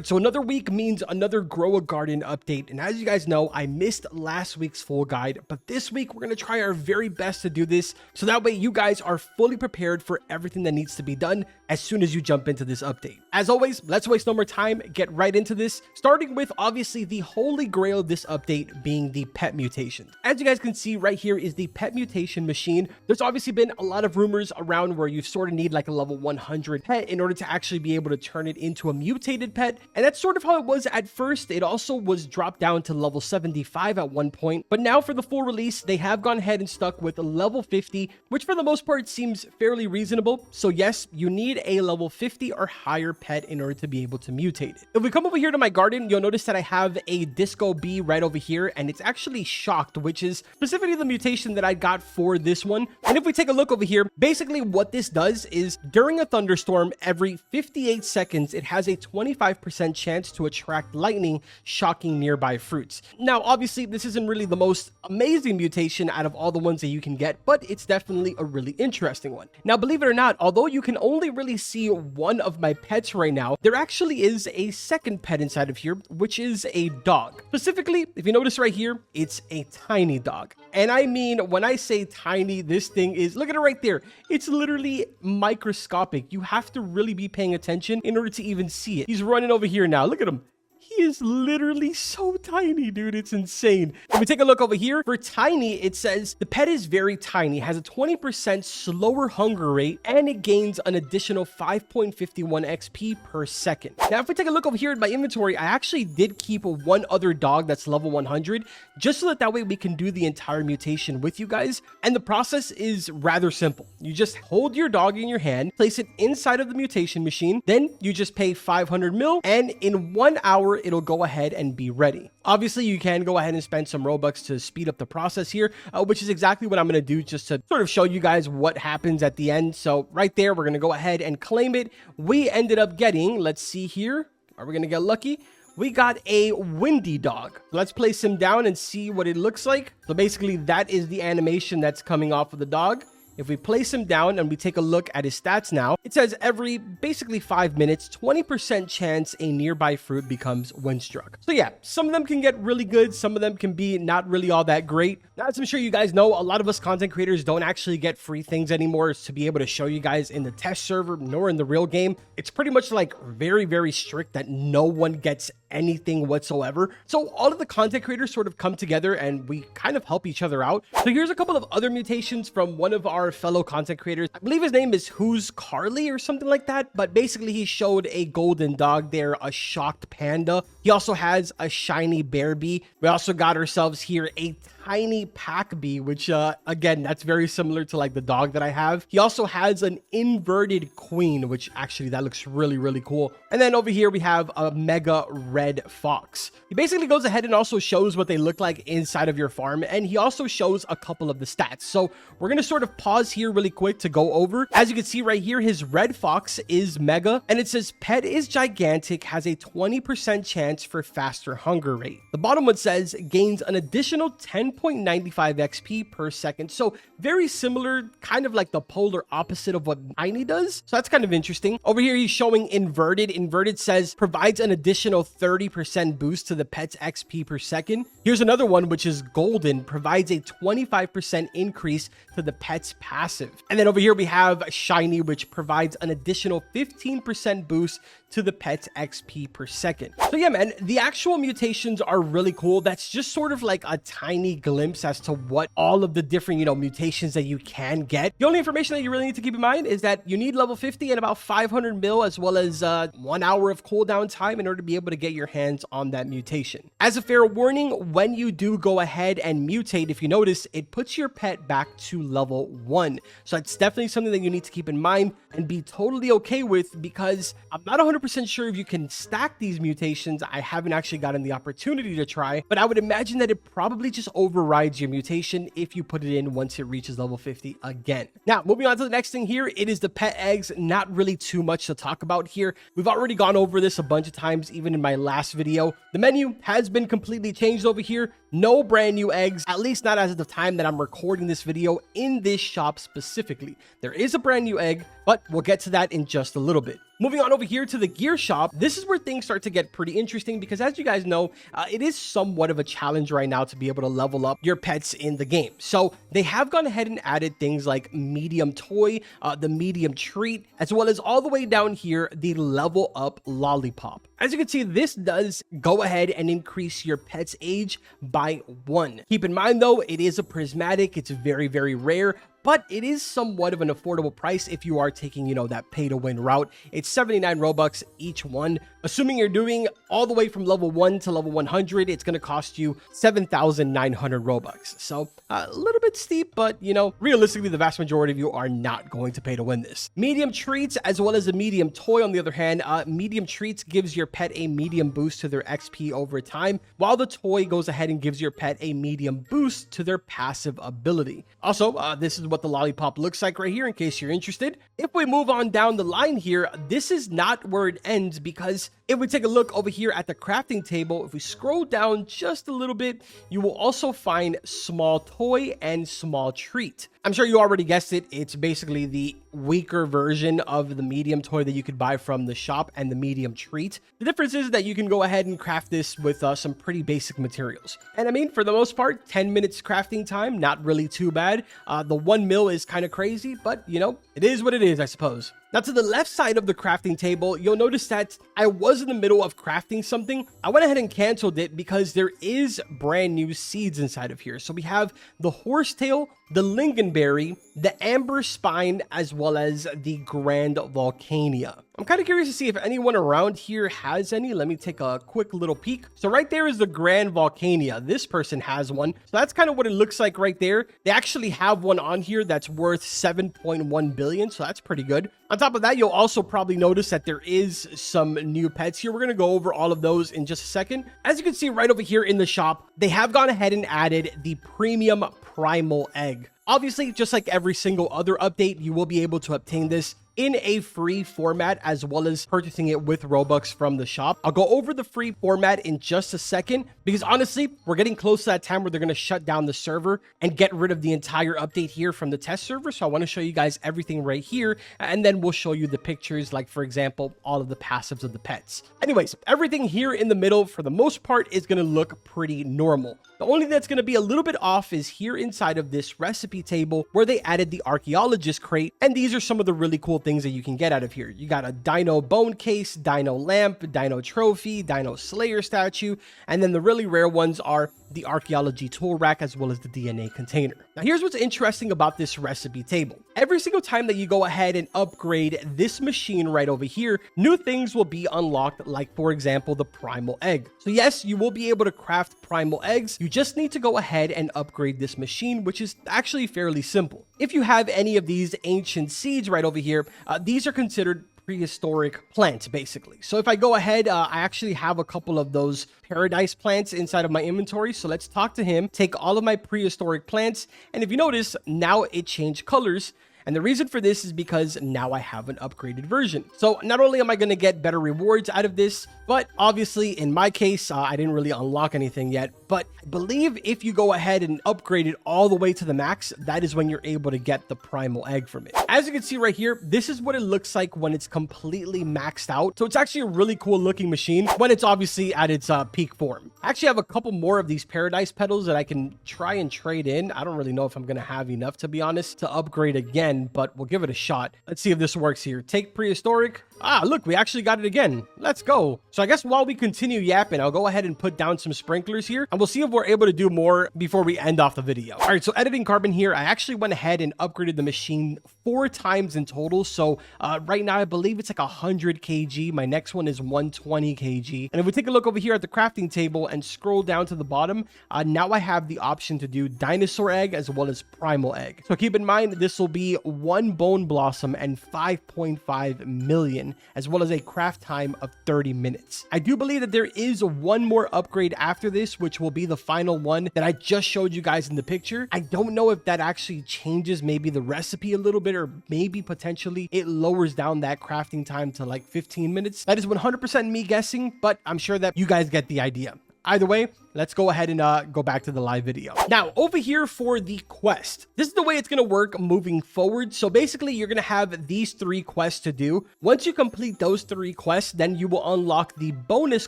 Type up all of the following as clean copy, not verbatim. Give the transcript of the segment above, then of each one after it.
So another week means another Grow a Garden update, and as you guys know, I missed last week's full guide, but this week we're going to try our very best to do this, so that way you guys are fully prepared for everything that needs to be done as soon as you jump into this update. As always, let's waste no more time, get right into this, starting with obviously the holy grail of this update being the pet mutation. As you guys can see right here is the pet mutation machine. There's obviously been a lot of rumors around where you sort of need like a level 100 pet in order to actually be able to turn it into a mutated pet. And that's sort of how it was at first. It also was dropped down to level 75 at one point, but now for the full release, they have gone ahead and stuck with a level 50, which for the most part seems fairly reasonable. So yes, you need a level 50 or higher pet in order to be able to mutate it. If we come over here to my garden, you'll notice that I have a Disco Bee right over here, and it's actually Shocked, which is specifically the mutation that I got for this one. And if we take a look over here, basically what this does is during a thunderstorm, every 58 seconds, it has a 25% chance to attract lightning, shocking nearby fruits. Now, obviously, this isn't really the most amazing mutation out of all the ones that you can get, but it's definitely a really interesting one. Now, believe it or not, although you can only really see one of my pets right now, there actually is a second pet inside of here, which is a dog. Specifically, if you notice right here, it's a tiny dog. And I mean, when I say tiny, this thing is, look at it right there. It's literally microscopic. You have to really be paying attention in order to even see it. He's running over here now. Look at him. He is literally so tiny, dude. It's insane. If we take a look over here, for tiny, it says the pet is very tiny, has a 20% slower hunger rate, and it gains an additional 5.51 XP per second. Now, if we take a look over here at my inventory, I actually did keep one other dog that's level 100, just so that way we can do the entire mutation with you guys. And the process is rather simple. You just hold your dog in your hand, place it inside of the mutation machine, then you just pay 500 mil, and in 1 hour, it'll go ahead and be ready. Obviously, you can go ahead and spend some Robux to speed up the process here, which is exactly what I'm going to do just to sort of show you guys what happens at the end. So right there, we're going to go ahead and claim it. We ended up getting, let's see here, are we going to get lucky? We got a Windy Dog. Let's place him down and see what it looks like. So basically, that is the animation that's coming off of the dog. If we place him down and we take a look at his stats now, it says every basically 5 minutes, 20% chance a nearby fruit becomes windstruck. So yeah, some of them can get really good. Some of them can be not really all that great. Now, as I'm sure you guys know, a lot of us content creators don't actually get free things anymore to be able to show you guys in the test server nor in the real game. It's pretty much like very, very strict that no one gets anything whatsoever. So all of the content creators sort of come together and we kind of help each other out. So here's a couple of other mutations from one of our fellow content creators. I believe his name is Who's Carly or something like that, but basically he showed a golden dog there, a Shocked Panda. He also has a shiny Bear Bee. We also got ourselves here a tiny Pack Bee, which again, that's very similar to like the dog that I have. He also has an inverted Queen, which actually that looks really, really cool. And then over here we have a Mega Red Fox. He basically goes ahead and also shows what they look like inside of your farm, and he also shows a couple of the stats. So we're going to sort of pause here really quick to go over. As you can see right here, his Red Fox is Mega, and it says pet is gigantic, has a 20% chance for faster hunger rate. The bottom one says gains an additional 10.95 XP per second. So very similar, kind of like the polar opposite of what Tiny does. So that's kind of interesting. Over here, he's showing Inverted. Inverted says provides an additional 30% boost to the pet's XP per second. Here's another one, which is Golden, provides a 25% increase to the pet's passive. And then over here we have Shiny, which provides an additional 15% boost to the pet's XP per second. So yeah, man, the actual mutations are really cool. That's just sort of like a tiny glimpse as to what all of the different, mutations that you can get. The only information that you really need to keep in mind is that you need level 50 and about 500 mil, as well as 1 hour of cooldown time in order to be able to get your hands on that mutation. As a fair warning, when you do go ahead and mutate, if you notice, it puts your pet back to level 1. So that's definitely something that you need to keep in mind and be totally okay with, because I'm not 100% sure if you can stack these mutations. I haven't actually gotten the opportunity to try, but I would imagine that it probably just overrides your mutation if you put it in once it reaches level 50 again. Now, moving on to the next thing here, it is the pet eggs. Not really too much to talk about here. We've already gone over this a bunch of times, even in my last video. The menu has been completely changed over here. no brand new eggs, at least not as of the time that I'm recording this video in this shop specifically. There is a brand new egg, but we'll get to that in just a little bit. Moving on over here to the gear shop, this is where things start to get pretty interesting because as you guys know, it is somewhat of a challenge right now to be able to level up your pets in the game. So they have gone ahead and added things like medium toy, the medium treat, as well as all the way down here, the level up lollipop. As you can see, this does go ahead and increase your pet's age by 1. Keep in mind though, it is a prismatic, it's very, very rare, but it is somewhat of an affordable price if you are taking, you know, that pay to win route. It's 79 Robux each one. Assuming you're doing all the way from level 1 to level 100, it's going to cost you 7,900 Robux. So a little bit steep, but you know, realistically, the vast majority of you are not going to pay to win this. Medium treats as well as a medium toy, on the other hand, medium treats gives your pet a medium boost to their XP over time, while the toy goes ahead and gives your pet a medium boost to their passive ability. Also, this is what the lollipop looks like right here in case you're interested. If we move on down the line here, this is not where it ends, because if we take a look over here at the crafting table, if we scroll down just a little bit, you will also find small toy and small treat. I'm sure you already guessed it. It's basically the weaker version of the medium toy that you could buy from the shop and the medium treat. The difference is that you can go ahead and craft this with some pretty basic materials. And I mean, for the most part, 10 minutes crafting time, not really too bad. The 1 mil is kind of crazy, but you know, it is what it is, I suppose. Now to the left side of the crafting table, you'll notice that I was in the middle of crafting something. I went ahead and canceled it because there is brand new seeds inside of here. So we have the horsetail, the lingonberry, the amber spine, as well as the grand volcania. I'm kind of curious to see if anyone around here has any. Let me take a quick little peek. So right there is the grand volcania. This person has one. So that's kind of what it looks like right there. They actually have one on here that's worth 7.1 billion. So that's pretty good. On top of that, you'll also probably notice that there is some new pets here. We're going to go over all of those in just a second. As you can see right over here in the shop, they have gone ahead and added the premium primal egg. Obviously, just like every single other update, you will be able to obtain this in a free format as well as purchasing it with Robux from the shop. I'll go over the free format in just a second because honestly, we're getting close to that time where they're going to shut down the server and get rid of the entire update here from the test server. So I want to show you guys everything right here, and then we'll show you the pictures, like for example, all of the passives of the pets. Anyways, everything here in the middle for the most part is going to look pretty normal. The only thing that's going to be a little bit off is here inside of this recipe table where they added the archaeologist crate, and these are some of the really cool things that you can get out of here. You got a dino bone case, dino lamp, dino trophy, dino slayer statue, and then the really rare ones are the archaeology tool rack as well as the DNA container. Now here's what's interesting about this recipe table. Every single time that you go ahead and upgrade this machine right over here, new things will be unlocked, like for example the primal egg. So yes, you will be able to craft primal eggs. You just need to go ahead and upgrade this machine, which is actually fairly simple. If you have any of these ancient seeds right over here, these are considered prehistoric plants basically. So if I go ahead, I actually have a couple of those paradise plants inside of my inventory. So let's talk to him, take all of my prehistoric plants, and if you notice, now it changed colors. And the reason for this is because now I have an upgraded version. So not only am I going to get better rewards out of this, but obviously in my case, I didn't really unlock anything yet. But I believe if you go ahead and upgrade it all the way to the max, that is when you're able to get the primal egg from it. As you can see right here, this is what it looks like when it's completely maxed out. So it's actually a really cool looking machine when it's obviously at its peak form. I actually have a couple more of these paradise petals that I can try and trade in. I don't really know if I'm going to have enough, to be honest, to upgrade again, but we'll give it a shot. Let's see if this works here. Take prehistoric. Ah, look, we actually got it again. Let's go. So I guess while we continue yapping, I'll go ahead and put down some sprinklers here, and we'll see if we're able to do more before we end off the video. All right, so editing carbon here, I actually went ahead and upgraded the machine 4 times in total. So right now, I believe it's like 100 kg. My next one is 120 kg. And if we take a look over here at the crafting table and scroll down to the bottom, now I have the option to do dinosaur egg as well as primal egg. So keep in mind, this will be 1 bone blossom and 5.5 million, as well as a craft time of 30 minutes. I do believe that there is one more upgrade after this, which will be the final one that I just showed you guys in the picture. I don't know if that actually changes maybe the recipe a little bit, or maybe potentially it lowers down that crafting time to like 15 minutes. That is 100% me guessing, but I'm sure that you guys get the idea. Either way, let's go ahead and go back to the live video. Now, over here for the quest, this is the way it's going to work moving forward. So basically, you're going to have these 3 quests to do. Once you complete those 3 quests, then you will unlock the bonus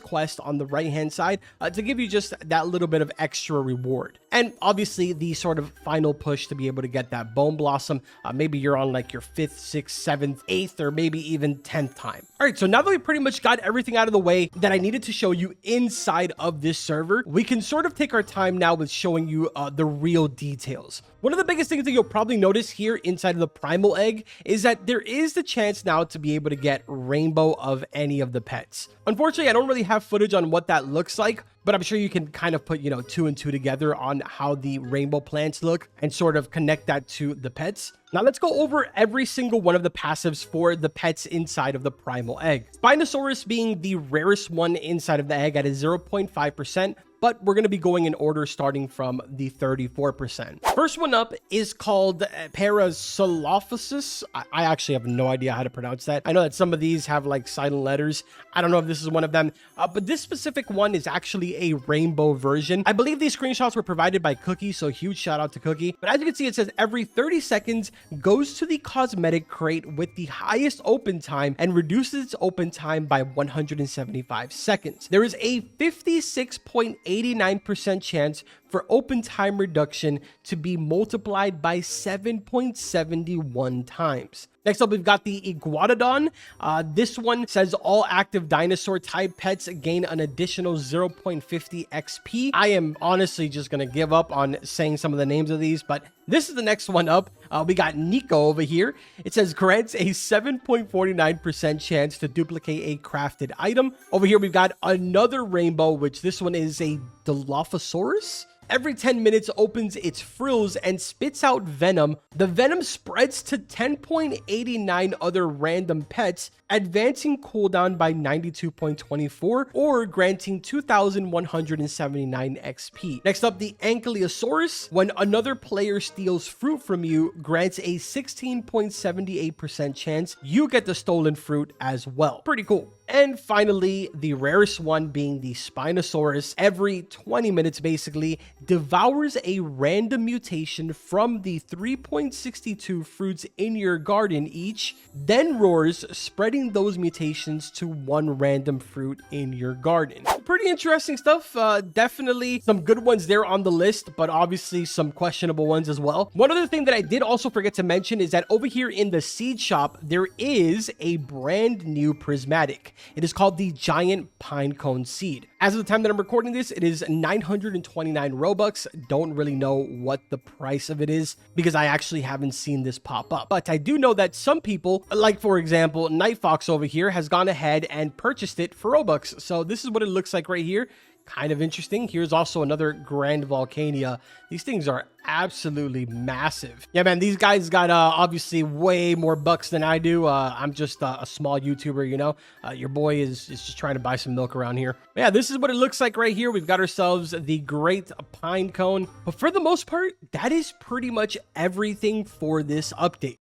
quest on the right-hand side to give you just that little bit of extra reward. And obviously, the sort of final push to be able to get that Bone Blossom. Maybe you're on like your 5th, 6th, 7th, 8th, or maybe even 10th time. All right, so now that we pretty much got everything out of the way that I needed to show you inside of this server, we can sort of take our time now with showing you the real details. One of the biggest things that you'll probably notice here inside of the primal egg is that there is the chance now to be able to get rainbow of any of the pets. Unfortunately, I don't really have footage on what that looks like, but I'm sure you can kind of put, 2 and 2 together on how the rainbow plants look and sort of connect that to the pets. Now let's go over every single one of the passives for the pets inside of the primal egg. Spinosaurus being the rarest one inside of the egg at a 0.5%. But we're going to be going in order starting from the 34%. First one up is called Parasaurolophus. I actually have no idea how to pronounce that. I know that some of these have like silent letters. I don't know if this is one of them, but this specific one is actually a rainbow version. I believe these screenshots were provided by Cookie, so huge shout out to Cookie. But as you can see, it says every 30 seconds goes to the cosmetic crate with the highest open time and reduces its open time by 175 seconds. There is a 56.89% chance for open time reduction to be multiplied by 7.71 times. Next up, we've got the Iguanodon. This one says all active dinosaur type pets gain an additional 0.50 XP. I am honestly just going to give up on saying some of the names of these, but this is the next one up. We got Nico over here. It says grants a 7.49% chance to duplicate a crafted item. Over here, we've got another rainbow, which this one is a Dilophosaurus. Every 10 minutes opens its frills and spits out venom. The venom spreads to 10.89 other random pets, advancing cooldown by 92.24 or granting 2,179 XP. Next up, the Ankylosaurus. When another player steals fruit from you, grants a 16.78% chance you get the stolen fruit as well. Pretty cool. And finally, the rarest one being the Spinosaurus. Every 20 minutes basically devours a random mutation from the 3.62 fruits in your garden each, then roars, spreading those mutations to one random fruit in your garden. Pretty interesting stuff. Definitely some good ones there on the list, but obviously some questionable ones as well. One other thing that I did also forget to mention is that over here in the seed shop, there is a brand new prismatic. It is called the Giant Pinecone Seed. As of the time that I'm recording this, it is 929 Robux. Don't really know what the price of it is because I actually haven't seen this pop up. But I do know that some people, like for example, Nightfox over here, has gone ahead and purchased it for Robux. So this is what it looks like right here. Kind of interesting. Here's also another Grand Volcania. These things are absolutely massive. Yeah, man, these guys got obviously way more bucks than I do. I'm just a small YouTuber, you know. Your boy is just trying to buy some milk around here. But yeah, this is what it looks like right here. We've got ourselves the Great Pinecone. But for the most part, that is pretty much everything for this update.